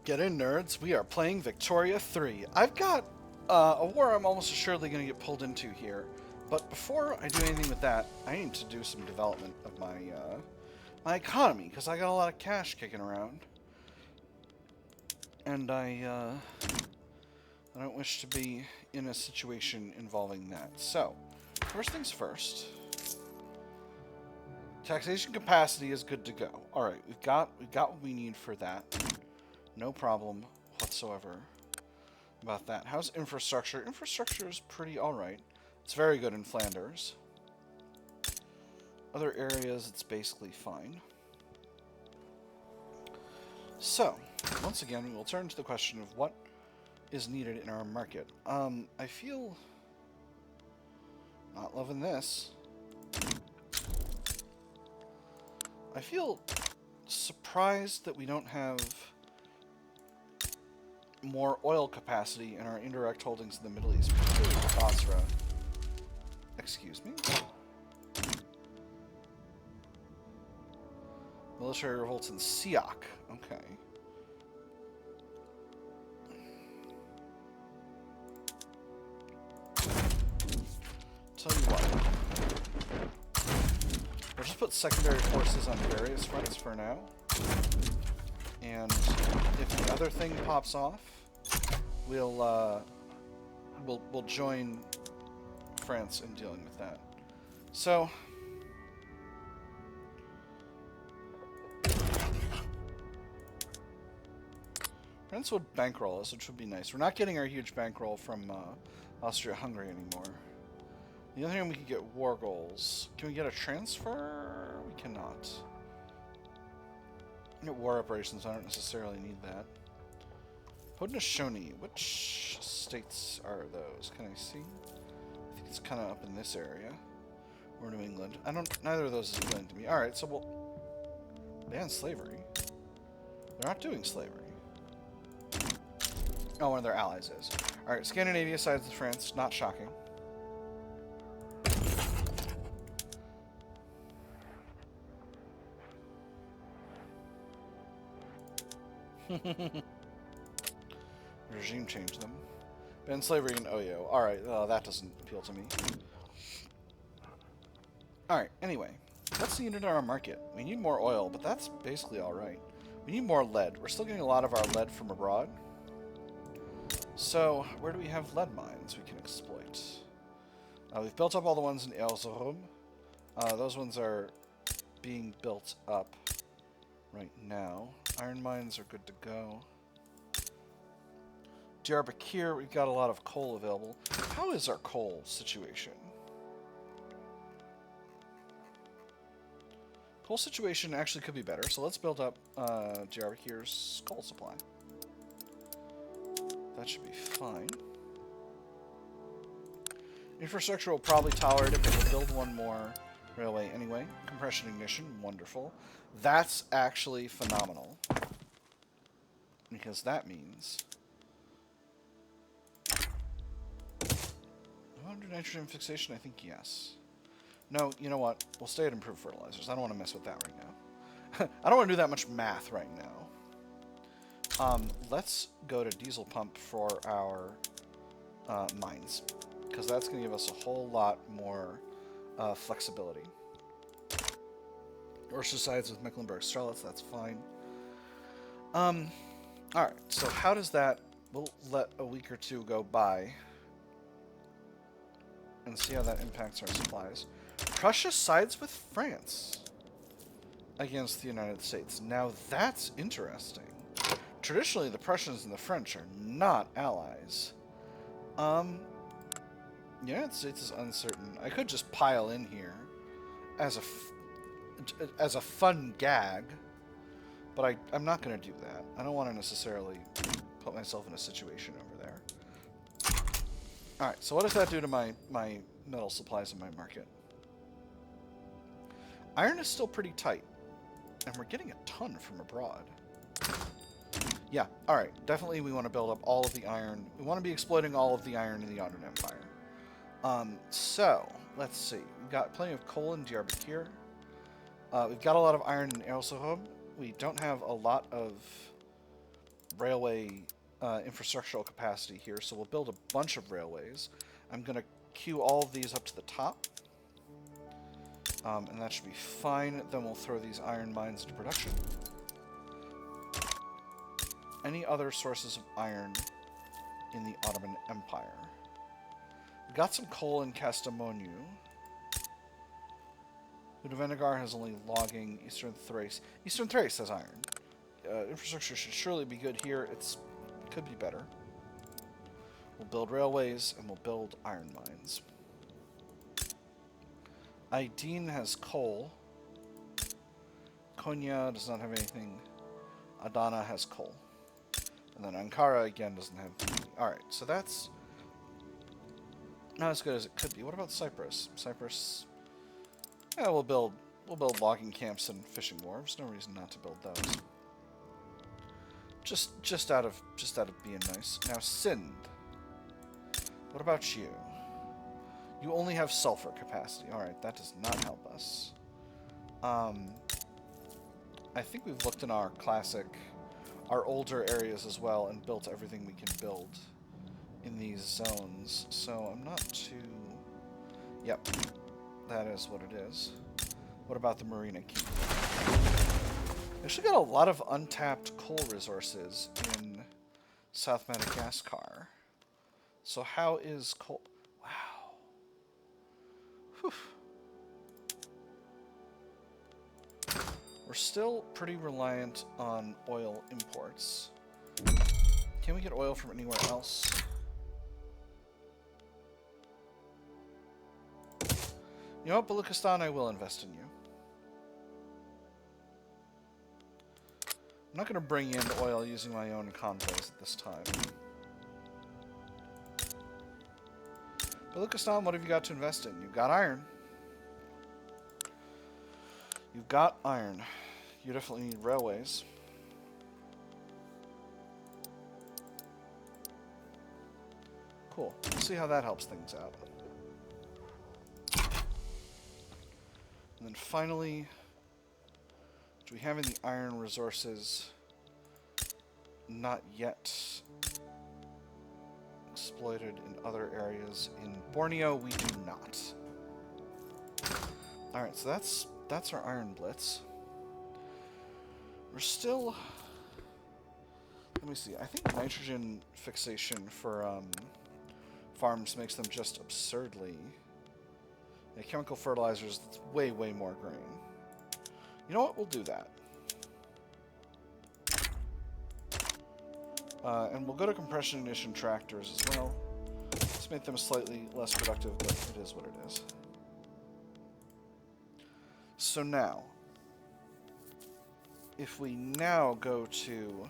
Get in, nerds. We are playing Victoria 3. I've got a war I'm almost assuredly going to get pulled into here. But before I do anything with that, I need to do some development of my my economy, because I got a lot of cash kicking around. And I don't wish to be in a situation involving that. So, first things first. Taxation capacity is good to go. Alright, we've got what we need for that. No problem whatsoever about that. How's infrastructure? Infrastructure is pretty alright. It's very good in Flanders. Other areas, it's basically fine. So, once again, we will turn to the question of what is needed in our market. I feel not loving this. I feel surprised that we don't have more oil capacity in our indirect holdings in the Middle East, particularly Basra. Excuse me? Military revolts in Siak. Okay. Tell you what. We'll just put secondary forces on various fronts for now. And if the other thing pops off, we'll join France in dealing with that. So France would bankroll us, which would be nice. We're not getting our huge bankroll from Austria-Hungary anymore. The other thing, we could get war goals. Can we get a transfer? We cannot. Get war operations, I don't necessarily need that. Haudenosaunee, which states are those? Can I see? I think it's kind of up in this area. Or New England. Neither of those is appealing to me. Alright, so we'll ban slavery. They're not doing slavery. Oh, one of their allies is. Alright, Scandinavia sides with France, not shocking. Regime change them. Ban slavery in Oyo. Alright, that doesn't appeal to me. Alright, anyway. What's needed in our market? We need more oil, but that's basically alright. We need more lead. We're still getting a lot of our lead from abroad. So, where do we have lead mines we can exploit? We've built up all the ones in Erzurum. Those ones are being built up right now. Iron mines are good to go. Diyarbakir, we've got a lot of coal available. How is our coal situation? Coal situation actually could be better, so let's build up Diyarbakir's coal supply. That should be fine. Infrastructure will probably tolerate it, but we'll build one more railway anyway. Compression ignition, wonderful. That's actually phenomenal. Because that means 100 nitrogen fixation, I think yes. No, you know what? We'll stay at improved fertilizers. I don't want to mess with that right now. I don't want to do that much math right now. Let's go to diesel pump for our mines. Because that's going to give us a whole lot more flexibility. Orsha sides with Mecklenburg Strelitz, that's fine. Alright, so how does that... We'll let a week or two go by and see how that impacts our supplies. Prussia sides with France against the United States. Now that's interesting. Traditionally, the Prussians and the French are not allies. The United States is uncertain. I could just pile in here as a fun gag, but I'm not going to do that. I don't want to necessarily put myself in a situation over there. Alright, so what does that do to my metal supplies in my market? Iron is still pretty tight, and we're getting a ton from abroad. Yeah, alright, definitely we want to build up all of the iron. We want to be exploiting all of the iron in the Ottoman Empire. So, let's see. We've got plenty of coal in Diyarbakir. We've got a lot of iron in Erzurum. We don't have a lot of railway infrastructural capacity here, so we'll build a bunch of railways. I'm going to queue all of these up to the top, and that should be fine. Then we'll throw these iron mines into production. Any other sources of iron in the Ottoman Empire? We got some coal in Kastamonu. Ludovinegar has only logging. Eastern Thrace. Eastern Thrace has iron. Infrastructure should surely be good here. It could be better. We'll build railways and we'll build iron mines. Aydin has coal. Konya does not have anything. Adana has coal. And then Ankara, again, doesn't have anything. Alright, so that's not as good as it could be. What about Cyprus? Cyprus... Yeah, we'll build logging camps and fishing wharves. No reason not to build those. Just out of being nice. Now, Sind. What about you? You only have sulfur capacity. Alright, that does not help us. I think we've looked in our older areas as well and built everything we can build in these zones. So I'm not too... Yep, that is what it is. What about the Marina Keep? We actually got a lot of untapped coal resources in South Madagascar. So how is coal... Wow. Whew. We're still pretty reliant on oil imports. Can we get oil from anywhere else? You know what, Baluchistan, I will invest in you. I'm not going to bring in oil using my own convoys at this time. Baluchistan, what have you got to invest in? You've got iron. You've got iron. You definitely need railways. Cool. We'll see how that helps things out. And then finally, do we have any iron resources not yet exploited in other areas? In Borneo, we do not. Alright, so that's our iron blitz. We're still... Let me see. I think nitrogen fixation for farms makes them just absurdly... Yeah, chemical fertilizers, that's way, way more grain. You know what? We'll do that. And we'll go to compression ignition tractors as well. Let's make them slightly less productive, but it is what it is. So now, if we now go to,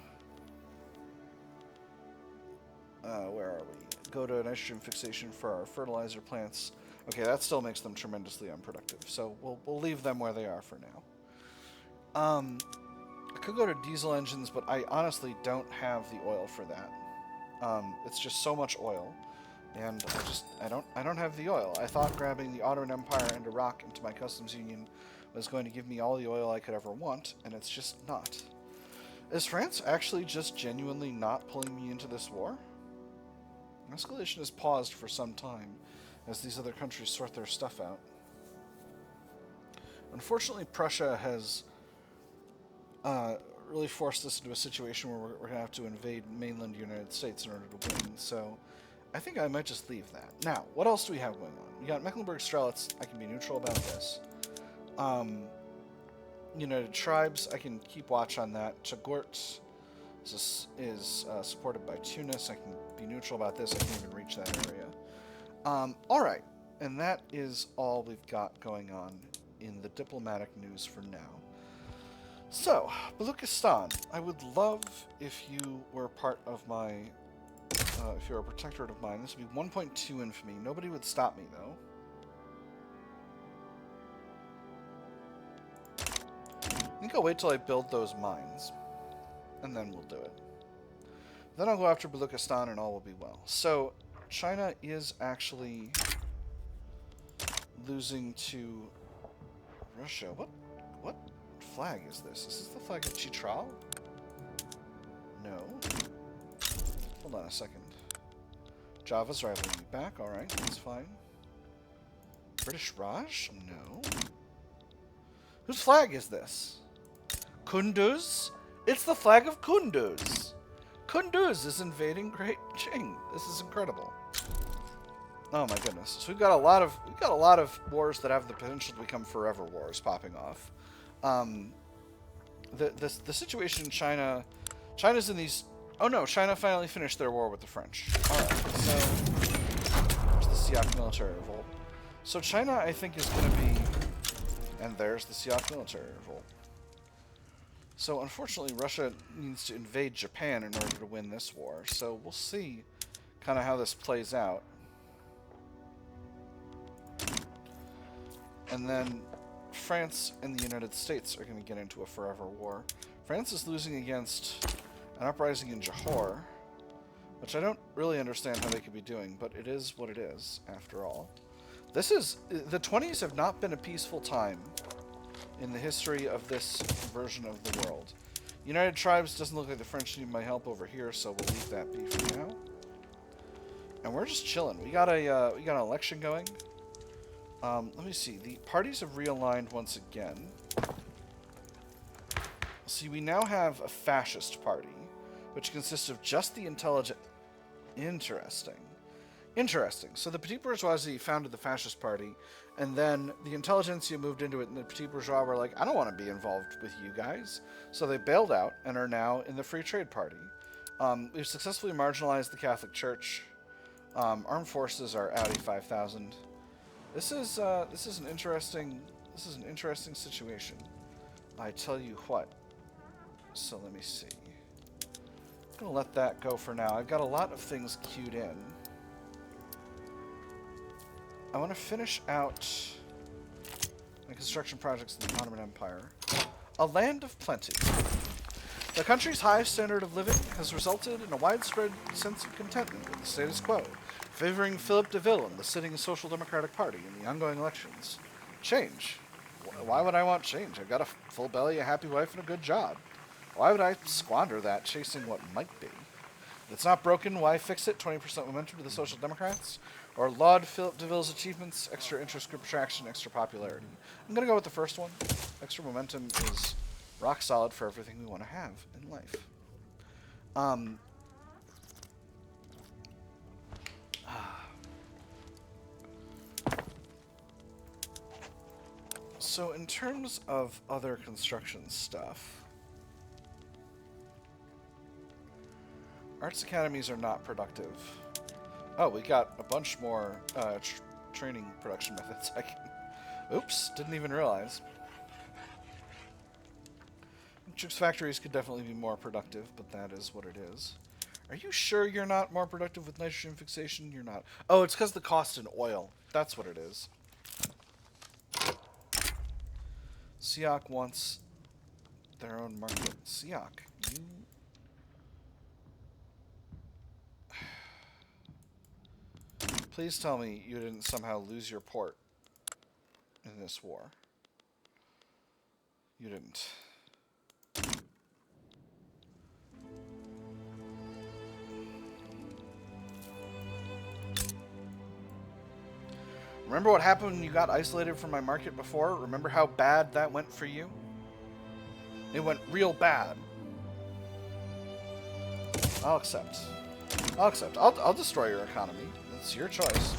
where are we? Go to nitrogen fixation for our fertilizer plants. Okay, that still makes them tremendously unproductive, so we'll leave them where they are for now. I could go to diesel engines, but I honestly don't have the oil for that. It's just so much oil, and I don't have the oil. I thought grabbing the Ottoman Empire and Iraq into my customs union was going to give me all the oil I could ever want, and it's just not. Is France actually just genuinely not pulling me into this war? Escalation has paused for some time as these other countries sort their stuff out. Unfortunately, Prussia has really forced us into a situation where we're going to have to invade mainland United States in order to win, so I think I might just leave that. Now, what else do we have going on? We got Mecklenburg-Strelitz. I can be neutral about this. United Tribes, I can keep watch on that. Chagort is supported by Tunis. I can be neutral about this. I can't even reach that area. Alright, and that is all we've got going on in the diplomatic news for now. So, Baluchistan, I would love if you were part of my, if you're a protectorate of mine. This would be 1.2 infamy. Nobody would stop me, though. I think I'll wait till I build those mines, and then we'll do it. Then I'll go after Baluchistan, and all will be well. So, China is actually losing to Russia. What flag is this? Is this the flag of Chitral? No. Hold on a second. Java's rivaling me back. Alright, that's fine. British Raj? No. Whose flag is this? Kunduz? It's the flag of Kunduz. Kunduz is invading Great Qing. This is incredible. Oh my goodness. So we've got a lot of wars that have the potential to become forever wars popping off. The situation in China's in these. Oh no, China finally finished their war with the French. Alright, so there's the Siak military revolt. So China, I think, is going to be, and there's the Siak military revolt. So unfortunately, Russia needs to invade Japan in order to win this war. So we'll see kind of how this plays out. And then France and the United States are going to get into a forever war. France is losing against an uprising in Johor, which I don't really understand how they could be doing, but it is what it is, after all. The 20s have not been a peaceful time in the history of this version of the world. United Tribes doesn't look like the French need my help over here, so we'll leave that be for now. And we're just chilling. We got an election going. Let me see. The parties have realigned once again. See, we now have a fascist party, which consists of just the intelligent. Interesting. So the Petit Bourgeoisie founded the fascist party, and then the intelligentsia moved into it, and the Petit Bourgeois were like, I don't want to be involved with you guys. So they bailed out and are now in the Free Trade Party. We've successfully marginalized the Catholic Church. Armed forces are Audi 5000. This is an interesting situation. I tell you what. So let me see. I'm gonna let that go for now. I've got a lot of things queued in. I want to finish out my construction projects in the Ottoman Empire. A land of plenty. The country's high standard of living has resulted in a widespread sense of contentment with the status quo, favoring Philip DeVille and the sitting Social Democratic Party in the ongoing elections. Change? Why would I want change? I've got a full belly, a happy wife, and a good job. Why would I squander that chasing what might be? If it's not broken, why fix it? 20% momentum to the Social Democrats? Or laud Philip DeVille's achievements, extra interest group attraction, extra popularity? I'm going to go with the first one. Extra momentum is rock solid for everything we want to have in life. So in terms of other construction stuff, arts academies are not productive. Oh, we got a bunch more training production methods. Oops, didn't even realize. Chicks factories could definitely be more productive, but that is what it is. Are you sure you're not more productive with nitrogen fixation? You're not. Oh, it's because the cost in oil. That's what it is. Siak wants their own market. Siak, you... Please tell me you didn't somehow lose your port in this war. You didn't. Remember what happened when you got isolated from my market before? Remember how bad that went for you? It went real bad. I'll accept. I'll destroy your economy. It's your choice.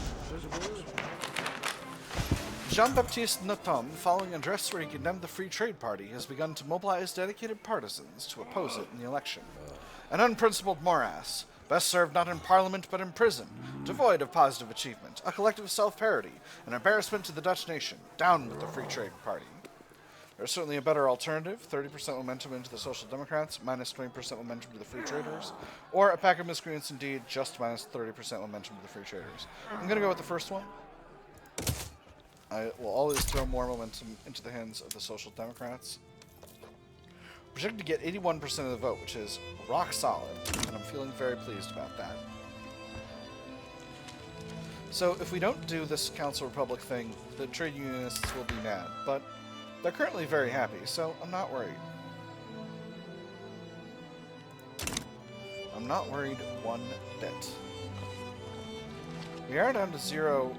Jean-Baptiste Nothomb, following a address where he condemned the Free Trade Party, has begun to mobilize dedicated partisans to oppose it in the election. An unprincipled morass, best served not in Parliament but in prison, devoid of positive achievement, a collective self-parody, an embarrassment to the Dutch nation. Down with the Free Trade Party. There's certainly a better alternative, 30% momentum into the Social Democrats, minus 20% momentum to the Free Traders, or a pack of miscreants indeed, just minus 30% momentum to the Free Traders. I'm going to go with the first one. I will always throw more momentum into the hands of the Social Democrats. Projected to get 81% of the vote, which is rock solid, and I'm feeling very pleased about that. So if we don't do this Council Republic thing, the trade unionists will be mad, but they're currently very happy, so I'm not worried. I'm not worried one bit. We are down to 0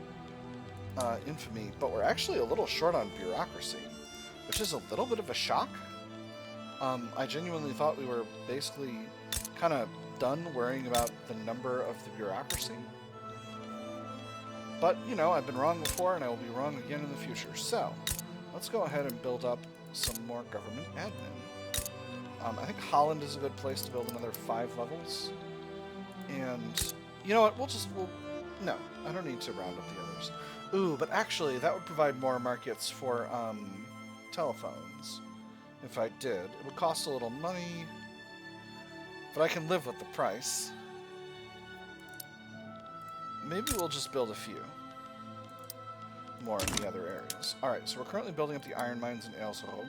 infamy, but we're actually a little short on bureaucracy, which is a little bit of a shock. I genuinely thought we were basically kind of done worrying about the number of the bureaucracy. But, you know, I've been wrong before, and I will be wrong again in the future. So, let's go ahead and build up some more government admin. I think Holland is a good place to build another 5 levels. And, you know what, no, I don't need to round up the others. Ooh, but actually, that would provide more markets for, telephones. If I did. It would cost a little money, but I can live with the price. Maybe we'll just build a few more in the other areas. Alright, so we're currently building up the iron mines in Aylesholm.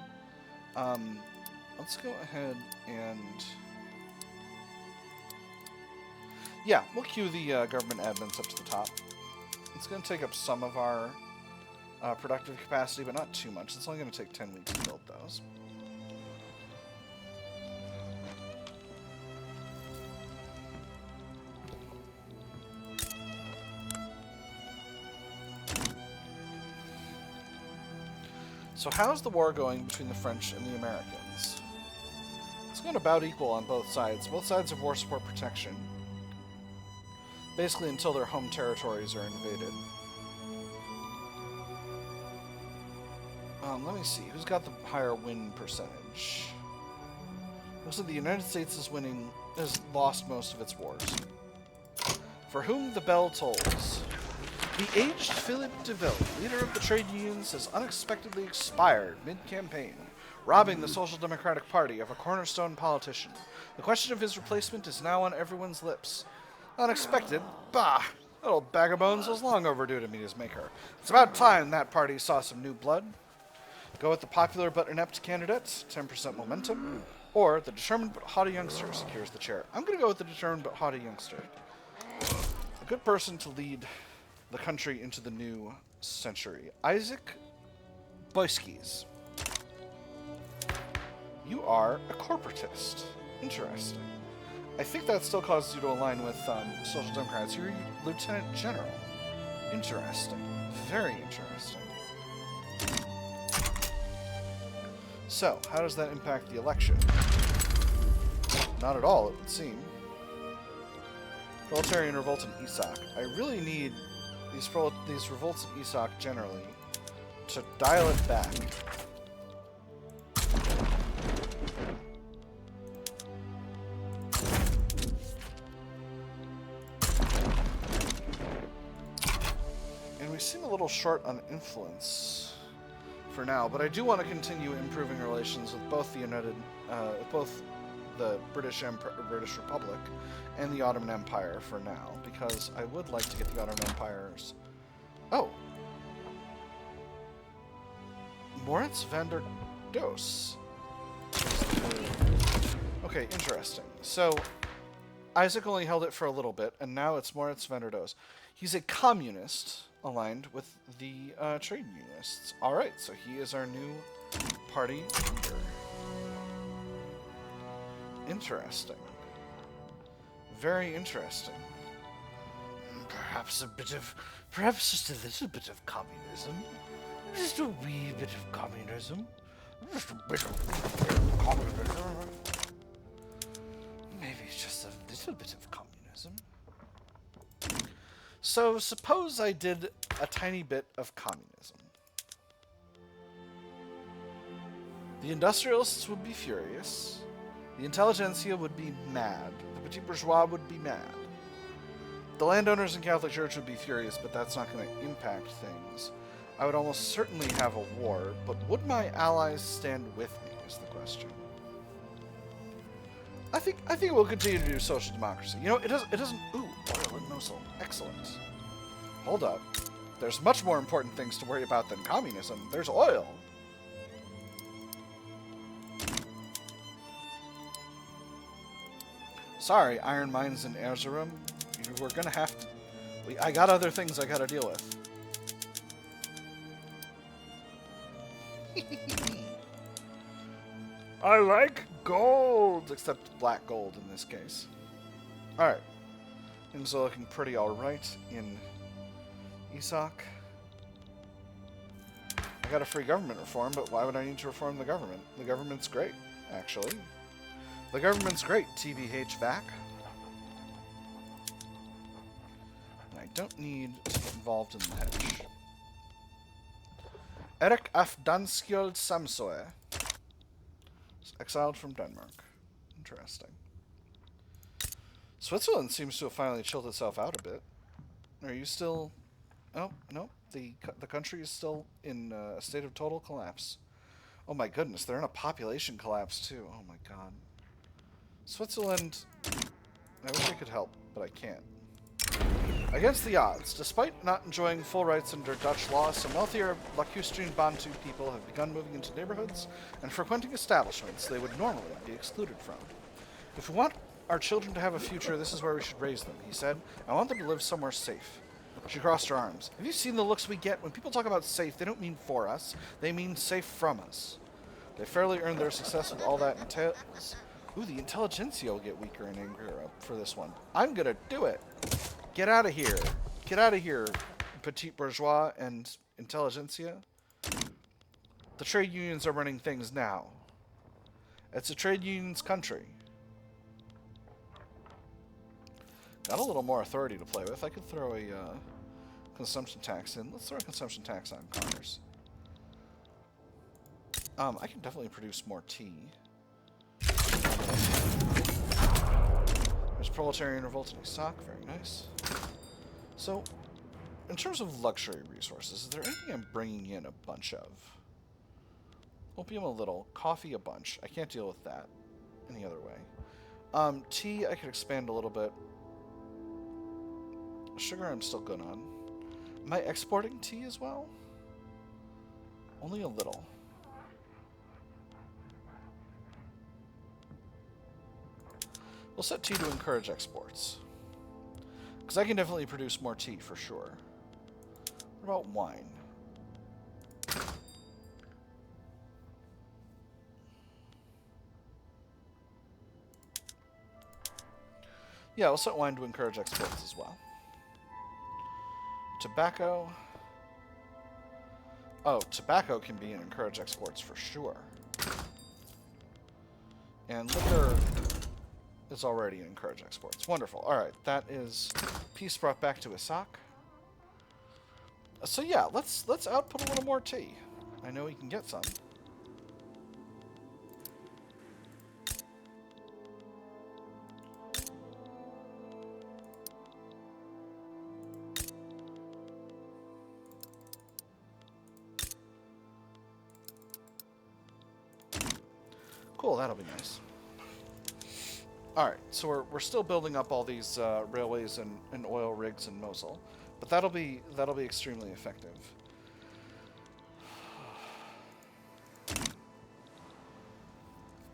Let's go ahead and... yeah, we'll queue the government admins up to the top. It's going to take up some of our productive capacity, but not too much. It's only going to take 10 weeks to build those. So how's the war going between the French and the Americans? It's going about equal on both sides. Both sides have war support protection. Basically until their home territories are invaded. Let me see. Who's got the higher win percentage? Looks like the United States has lost most of its wars. For whom the bell tolls. The aged Philippe DeVille, leader of the trade unions, has unexpectedly expired mid-campaign, robbing the Social Democratic Party of a cornerstone politician. The question of his replacement is now on everyone's lips. Unexpected? Bah! That old bag of bones was long overdue to meet his maker. It's about time that party saw some new blood. Go with the popular but inept candidate, 10% momentum, or the determined but haughty youngster secures the chair. I'm going to go with the determined but haughty youngster. A good person to lead the country into the new century. Isaac Boyskis. You are a corporatist. Interesting. I think that still causes you to align with Social Democrats. You're a Lieutenant General. Interesting. Very interesting. So, how does that impact the election? Not at all, it would seem. Proletarian revolt in Isak. I really need these revolts in Isak generally to dial it back. And we seem a little short on influence for now, but I do want to continue improving relations with both the British Republic and the Ottoman Empire for now, because I would like to get the Ottoman Empire's... oh! Moritz Van Der Does. Okay, interesting. So, Isaac only held it for a little bit, and now it's Moritz Van Der Does. He's a communist aligned with the trade unionists. Alright, so he is our new party leader. Interesting. Very interesting. Perhaps just a little bit of communism. Just a wee bit of communism. Just a bit of communism. Maybe just a little bit of communism. So, suppose I did a tiny bit of communism. The industrialists would be furious. The intelligentsia would be mad. The petit bourgeois would be mad. The landowners and Catholic Church would be furious, but that's not going to impact things. I would almost certainly have a war, but would my allies stand with me is the question. I think we'll continue to do social democracy. You know, it doesn't... Ooh, oil and Mosul. Excellent. Hold up. There's much more important things to worry about than communism. There's oil. Sorry, iron mines in Erzurum. We're gonna have to... I got other things I gotta deal with. I like gold! Except black gold in this case. Alright. Things are looking pretty alright in Isak. I got a free government reform, but why would I need to reform the government? The government's great, actually. The government's great, TBH VAC. And I don't need to get involved in the hedge. Erik Afdanskjold Samsoe. Exiled from Denmark. Interesting. Switzerland seems to have finally chilled itself out a bit. Are you still... Oh, no. The country is still in a state of total collapse. Oh my goodness, they're in a population collapse too. Oh my god. Switzerland... I wish I could help, but I can't. Against the odds, despite not enjoying full rights under Dutch law, some wealthier Lacustrine Bantu people have begun moving into neighborhoods and frequenting establishments they would normally be excluded from. If we want our children to have a future, this is where we should raise them, he said. I want them to live somewhere safe. She crossed her arms. Have you seen the looks we get? When people talk about safe, they don't mean for us. They mean safe from us. They fairly earned their success with all that entails. Ooh, the intelligentsia will get weaker and angrier for this one. I'm gonna do it. Get out of here. Get out of here, petite bourgeois and intelligentsia. The trade unions are running things now. It's a trade union's country. Got a little more authority to play with. I could throw a consumption tax in. Let's throw a consumption tax on commerce. I can definitely produce more tea. There's proletarian revolt in Isak. Very nice. So, in terms of luxury resources, is there anything I'm bringing in a bunch of? Opium a little. Coffee a bunch. I can't deal with that any other way. Tea I could expand a little bit. Sugar I'm still good on. Am I exporting tea as well? Only a little. We'll set tea to encourage exports. Because I can definitely produce more tea for sure. What about wine? Yeah, we'll set wine to encourage exports as well. Tobacco. Oh, tobacco can be and encourage exports for sure. And liquor is already an encourage exports. Wonderful. Alright, that is peace brought back to Isak. So yeah, let's output a little more tea. I know we can get some. Cool, that'll be nice. Alright, so we're still building up all these railways and oil rigs in Mosul, but that'll be extremely effective.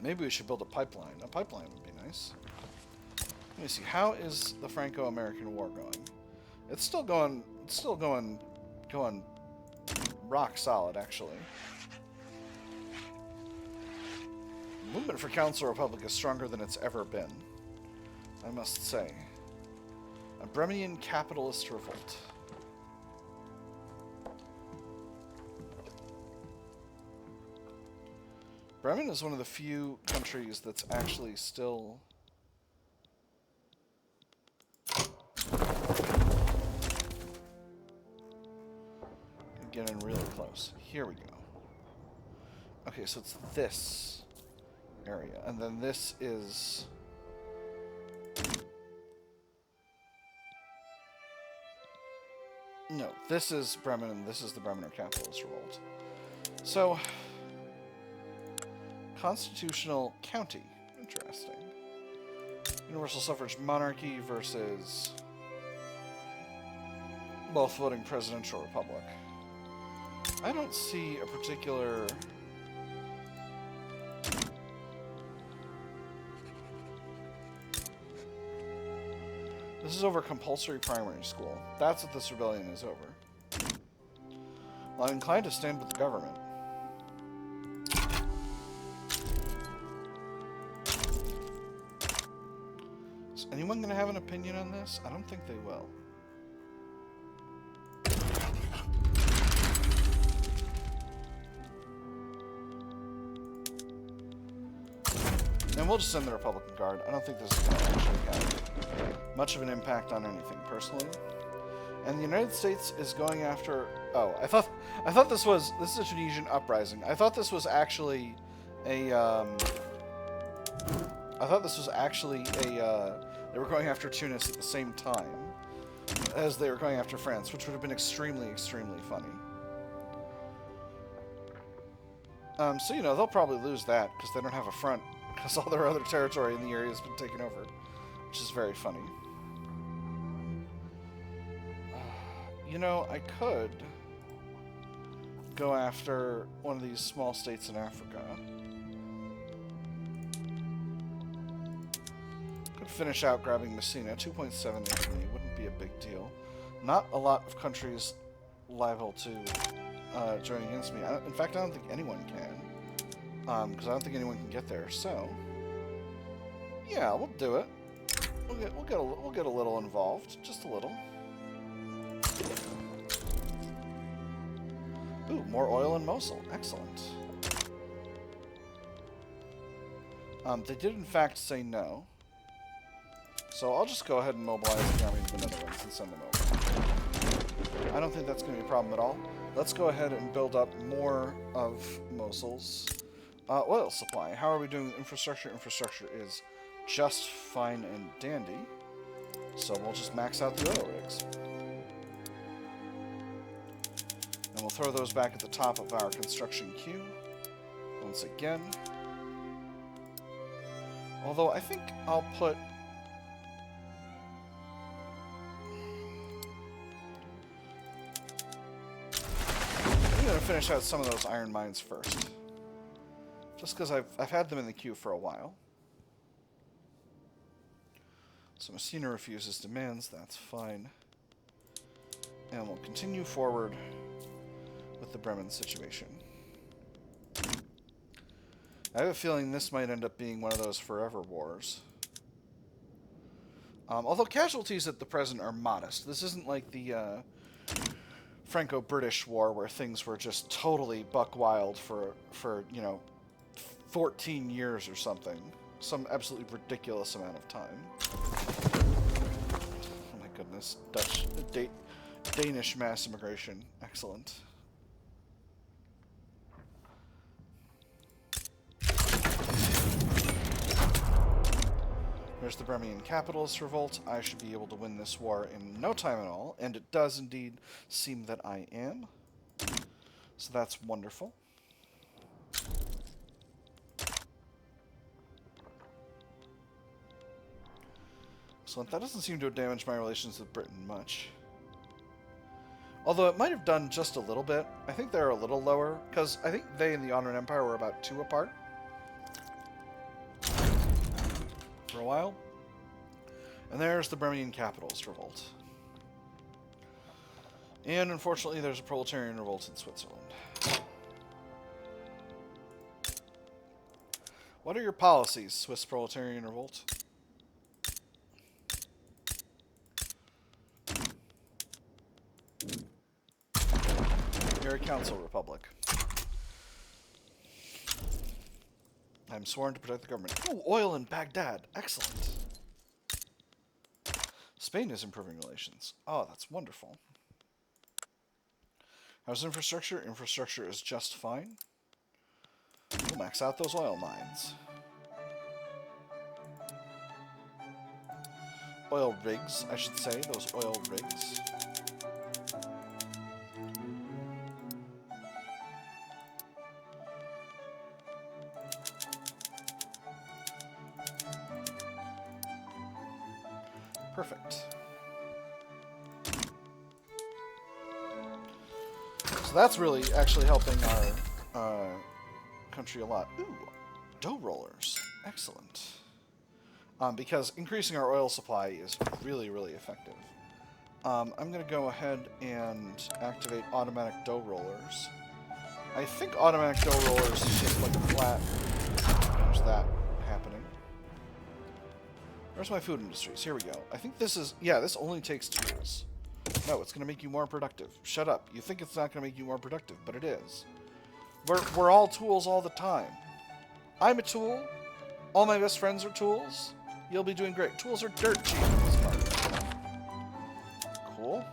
Maybe we should build a pipeline. A pipeline would be nice. Let me see. How is the Franco-American War going? It's still going rock solid, actually. The movement for Council Republic is stronger than it's ever been, I must say. A Bremian capitalist revolt. Bremen is one of the few countries that's actually still... Getting really close. Here we go. Okay, so it's this area, and then this is... No, this is Bremen, and this is the Bremener Capitalist Revolt. So, constitutional county. Interesting. Universal suffrage monarchy versus both voting presidential republic. I don't see a particular... This is over compulsory primary school. That's what this rebellion is over. Well, I'm inclined to stand with the government. So anyone going to have an opinion on this? I don't think they will. And we'll just send the Republican Guard. I don't think this is going to actually have much of an impact on anything, personally. And the United States is going after... Oh, I thought this was... This is a Tunisian uprising. I thought this was actually a... I thought this was actually a... They were going after Tunis at the same time as they were going after France, which would have been extremely, extremely funny. So, you know, they'll probably lose that because they don't have a front, because all their other territory in the area has been taken over, which is very funny. You know, I could go after one of these small states in Africa. Could finish out grabbing Messina. 2.7 hegemony wouldn't be a big deal. Not a lot of countries liable to join against me. In fact, I don't think anyone can, because I don't think anyone can get there. So, yeah, we'll do it. We'll get a little involved, just a little. Ooh, more oil in Mosul. Excellent. They did in fact say no. So I'll just go ahead and mobilize the army of the Netherlands and send them over. I don't think that's going to be a problem at all. Let's go ahead and build up more of Mosul's oil supply. How are we doing with infrastructure? Infrastructure is just fine and dandy. So we'll just max out the oil rigs. And we'll throw those back at the top of our construction queue once again. Although I think I'll put... I'm going to finish out some of those iron mines first. Just because I've had them in the queue for a while. So Messina refuses demands, that's fine. And we'll continue forward with the Bremen situation. I have a feeling this might end up being one of those forever wars. Although casualties at the present are modest. This isn't like the Franco-British War where things were just totally buck wild for you know, 14 years or something. Some absolutely ridiculous amount of time. Oh my goodness. Danish mass immigration. Excellent. There's the Bremian capitalist revolt. I should be able to win this war in no time at all, and it does indeed seem that I am. So that's wonderful. Excellent. That doesn't seem to have damaged my relations with Britain much. Although it might have done just a little bit. I think they're a little lower, because I think they and the Ottoman Empire were about 2 apart. For a while. And there's the Bremian capitalist revolt. And unfortunately there's a proletarian revolt in Switzerland. What are your policies, Swiss proletarian revolt? You're a council republic. I'm sworn to protect the government. Ooh, oil in Baghdad. Excellent. Spain is improving relations. Oh, that's wonderful. How's infrastructure? Infrastructure is just fine. We'll max out those oil mines. Oil rigs, I should say. Those oil rigs. Perfect. So that's really actually helping our country a lot. Ooh, dough rollers. Excellent. Because increasing our oil supply is really, really effective. I'm going to go ahead and activate automatic dough rollers. I think automatic dough rollers is just like a flat... There's that happening. Where's my food industries? Here we go. I think this is... Yeah, this only takes tools. No, it's going to make you more productive. Shut up. You think it's not going to make you more productive, but it is. We're all tools all the time. I'm a tool. All my best friends are tools. You'll be doing great. Tools are dirt cheap in this part. Cool.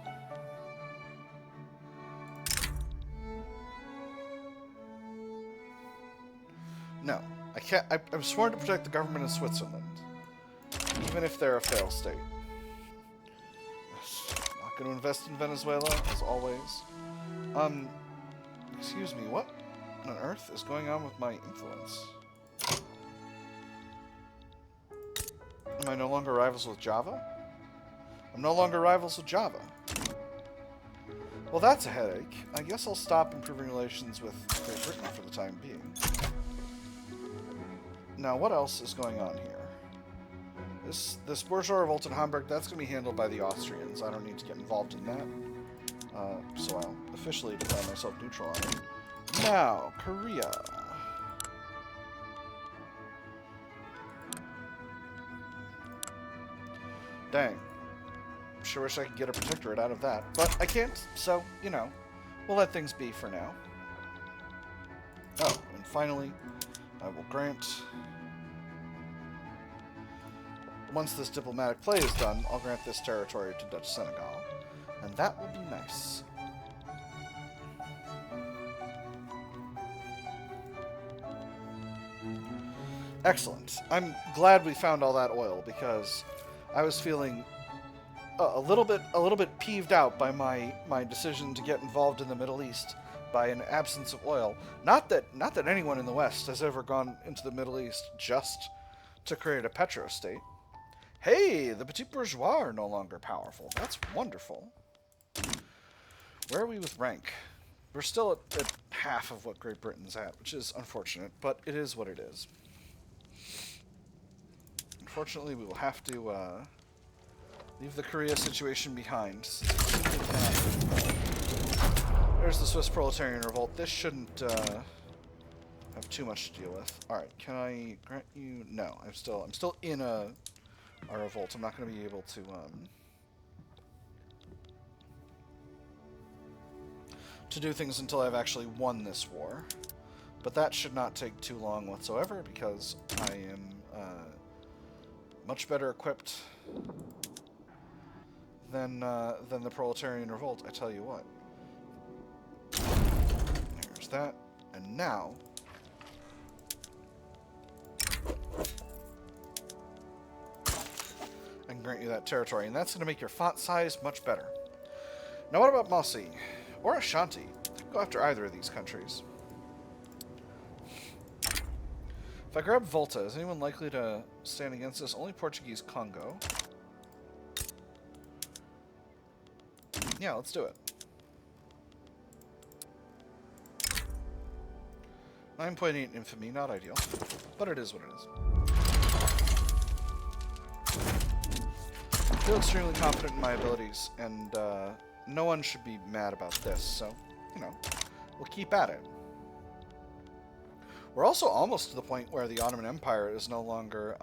No, I can't. I'm sworn to protect the government of Switzerland, even if they're a failed state. Not going to invest in Venezuela, as always. Excuse me, what on earth is going on with my influence? Am I no longer rivals with Java? I'm no longer rivals with Java. Well, that's a headache. I guess I'll stop improving relations with Great Britain for the time being. Now, what else is going on here? This bourgeois revolt in Hamburg, that's going to be handled by the Austrians. I don't need to get involved in that. So I'll officially declare myself neutral on it. Now, Korea. Dang. Sure wish I could get a protectorate out of that. But I can't, so, you know, we'll let things be for now. Oh, and finally, I will grant... Once this diplomatic play is done, I'll grant this territory to Dutch Senegal. And that will be nice. Excellent. I'm glad we found all that oil, because I was feeling a little bit peeved out by my decision to get involved in the Middle East by an absence of oil. Not that anyone in the West has ever gone into the Middle East just to create a petro-state. Hey, the petit bourgeois are no longer powerful. That's wonderful. Where are we with rank? We're still at half of what Great Britain's at, which is unfortunate, but it is what it is. Unfortunately, we will have to leave the Korea situation behind. There's the Swiss proletarian revolt. This shouldn't have too much to deal with. All right, can I grant you? No, I'm still in a revolt. I'm not going to be able to do things until I've actually won this war. But that should not take too long whatsoever, because I am much better equipped than the proletarian revolt. I tell you what. There's that, and now. I can grant you that territory, and that's going to make your font size much better. Now what about Mossy? Or Ashanti? Go after either of these countries. If I grab Volta, is anyone likely to stand against us? Only Portuguese Congo. Yeah, let's do it. 9.8 infamy, not ideal, but it is what it is. I feel extremely confident in my abilities, and no one should be mad about this, so, you know, we'll keep at it. We're also almost to the point where the Ottoman Empire is no longer,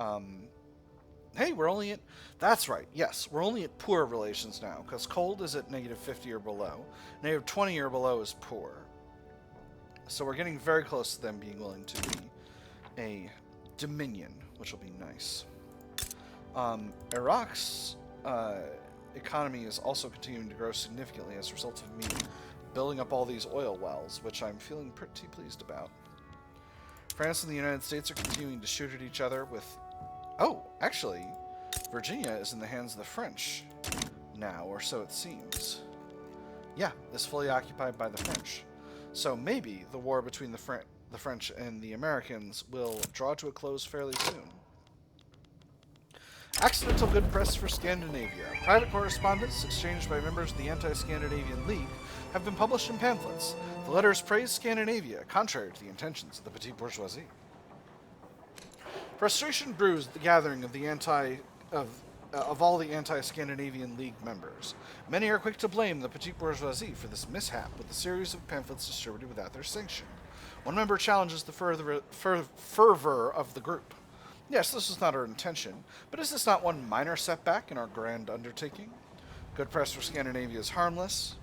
hey, we're only at, that's right, yes, we're only at poor relations now, because cold is at -50 or below, -20 or below is poor. So we're getting very close to them being willing to be a dominion, which will be nice. Iraq's economy is also continuing to grow significantly as a result of me building up all these oil wells, which I'm feeling pretty pleased about. France and the United States are continuing to shoot at each other with... Oh, actually, Virginia is in the hands of the French now, or so it seems. Yeah, it's fully occupied by the French. So maybe the war between the French and the Americans will draw to a close fairly soon. Accidental good press for Scandinavia. Private correspondence exchanged by members of the Anti-Scandinavian League have been published in pamphlets. The letters praise Scandinavia, contrary to the intentions of the petite bourgeoisie. Frustration brews at the gathering of all the Anti-Scandinavian League members. Many are quick to blame the petite bourgeoisie for this mishap with a series of pamphlets distributed without their sanction. One member challenges the fervor of the group. Yes, this was not our intention, but is this not one minor setback in our grand undertaking? Good press for Scandinavia is harmless,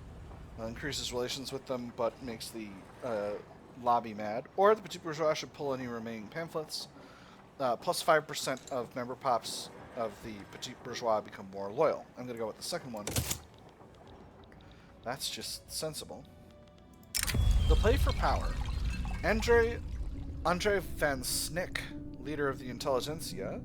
increases relations with them, but makes the lobby mad. Or the petit bourgeois should pull any remaining pamphlets. Plus 5% of member pops of the petit bourgeois become more loyal. I'm going to go with the second one. That's just sensible. The play for power. Andre van Snick, leader of the intelligentsia,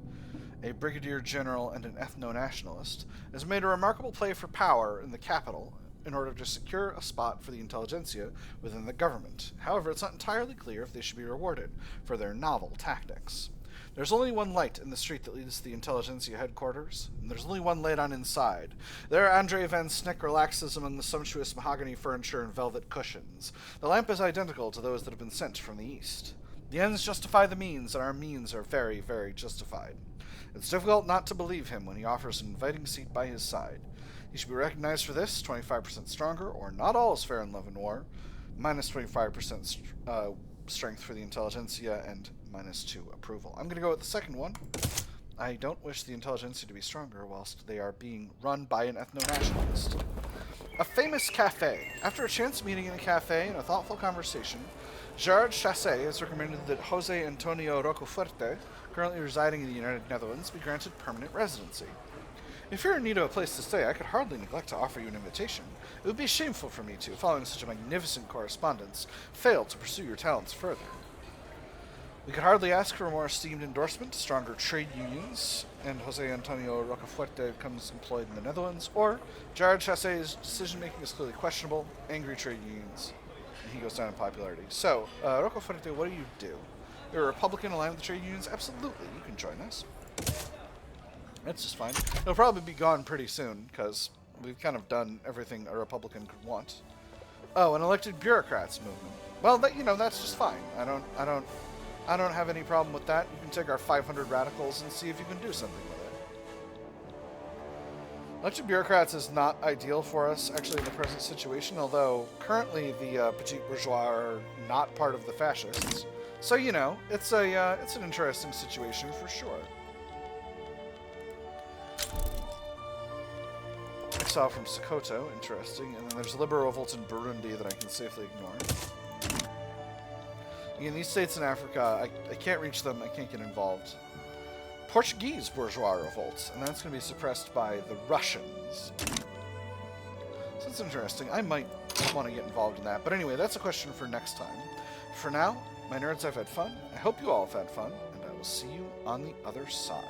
a brigadier general and an ethno-nationalist, has made a remarkable play for power in the capital in order to secure a spot for the intelligentsia within the government. However, it's not entirely clear if they should be rewarded for their novel tactics. There's only one light in the street that leads to the intelligentsia headquarters, and there's only one light on inside. There, Andre Van Snick relaxes among the sumptuous mahogany furniture and velvet cushions. The lamp is identical to those that have been sent from the east. The ends justify the means, and our means are very, very justified. It's difficult not to believe him when he offers an inviting seat by his side. He should be recognized for this, 25% stronger, or not all is fair in love and war, minus 25% strength for the intelligentsia, and minus 2 approval. I'm going to go with the second one. I don't wish the intelligentsia to be stronger whilst they are being run by an ethno-nationalist. A famous cafe. After a chance meeting in a cafe and a thoughtful conversation, Gerard Chassé has recommended that Jose Antonio Rocafuerte, currently residing in the United Netherlands, be granted permanent residency. If you're in need of a place to stay, I could hardly neglect to offer you an invitation. It would be shameful for me to, following such a magnificent correspondence, fail to pursue your talents further. We could hardly ask for a more esteemed endorsement, stronger trade unions, and Jose Antonio Rocafuerte becomes employed in the Netherlands, or Gerard Chassé's decision-making is clearly questionable, angry trade unions, and he goes down in popularity. So, Rocafuerte, what do you do? You're a Republican aligned with the trade unions? Absolutely, you can join us. That's just fine. It'll probably be gone pretty soon, because we've kind of done everything a Republican could want. Oh, an elected bureaucrats movement. Well, that's just fine. I don't have any problem with that. You can take our 500 radicals and see if you can do something with it. Elected bureaucrats is not ideal for us, actually, in the present situation, although currently the petit bourgeois are not part of the fascists. So, it's an interesting situation for sure. Exile from Sokoto, interesting. And then there's liberal revolts in Burundi that I can safely ignore. In these states in Africa, I can't reach them, I can't get involved. Portuguese bourgeois revolts, and that's going to be suppressed by the Russians. So that's interesting. I might want to get involved in that. But anyway, that's a question for next time. For now, my nerds, I've had fun. I hope you all have had fun, and I will see you on the other side.